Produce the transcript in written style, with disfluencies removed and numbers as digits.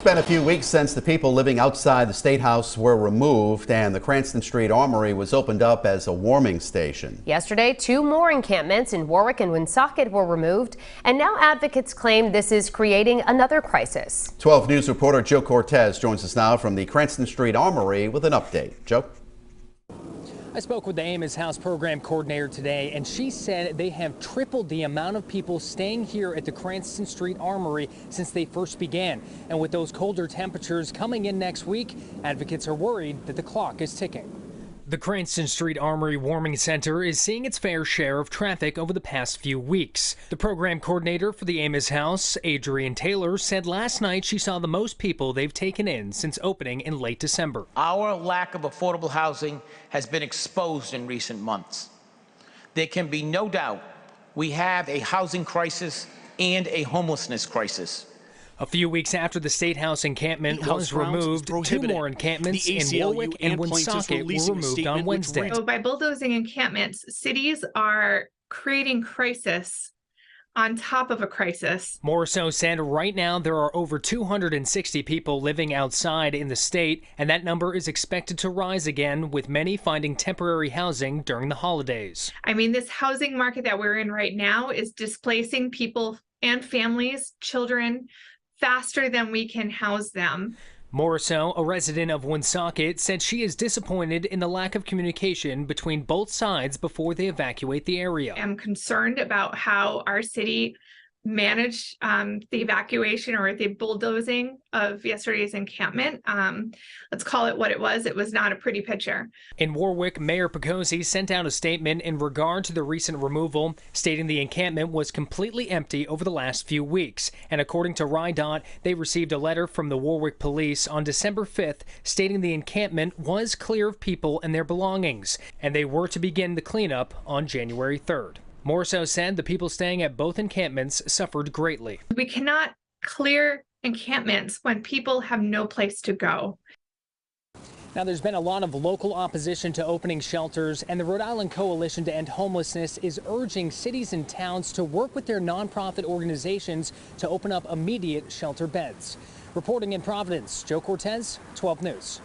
It's been a few weeks since the people living outside the State House were removed and the Cranston Street Armory was opened up as a warming station. Yesterday, 2 more encampments in Warwick and Woonsocket were removed, and now advocates claim this is creating another crisis. 12 News reporter Joe Cortez joins us now from the Cranston Street Armory with an update. Joe? I spoke with the Amos House program coordinator today, and she said they have tripled the amount of people staying here at the Cranston Street Armory since they first began. And with those colder temperatures coming in next week, advocates are worried that the clock is ticking. The Cranston Street Armory Warming Center is seeing its fair share of traffic over the past few weeks. The program coordinator for the Amos House, Adrienne Taylor, said last night she saw the most people they've taken in since opening in late December. Our lack of affordable housing has been exposed in recent months. There can be no doubt we have a housing crisis and a homelessness crisis. A few weeks after the State House encampment was removed, 2 more encampments in Warwick and Woonsocket were removed on Wednesday. So by bulldozing encampments, cities are creating crisis on top of a crisis. Morrisseau said right now there are over 260 people living outside in the state, and that number is expected to rise again, with many finding temporary housing during the holidays. I mean, this housing market that we're in right now is displacing people and families, children, faster than we can house them. Morrisseau, a resident of Woonsocket, said she is disappointed in the lack of communication between both sides before they evacuate the area. I'm concerned about how our city managed the evacuation or the bulldozing of yesterday's encampment. Let's call it what it was. It was not a pretty picture. In Warwick, Mayor Picozzi sent out a statement in regard to the recent removal, stating the encampment was completely empty over the last few weeks. And according to RIDOT, they received a letter from the Warwick Police on December 5th stating the encampment was clear of people and their belongings, and they were to begin the cleanup on January 3rd. Morrisseau said the people staying at both encampments suffered greatly. We cannot clear encampments when people have no place to go. Now, there's been a lot of local opposition to opening shelters, and the Rhode Island Coalition to End Homelessness is urging cities and towns to work with their nonprofit organizations to open up immediate shelter beds. Reporting in Providence, Joe Cortez, 12 News.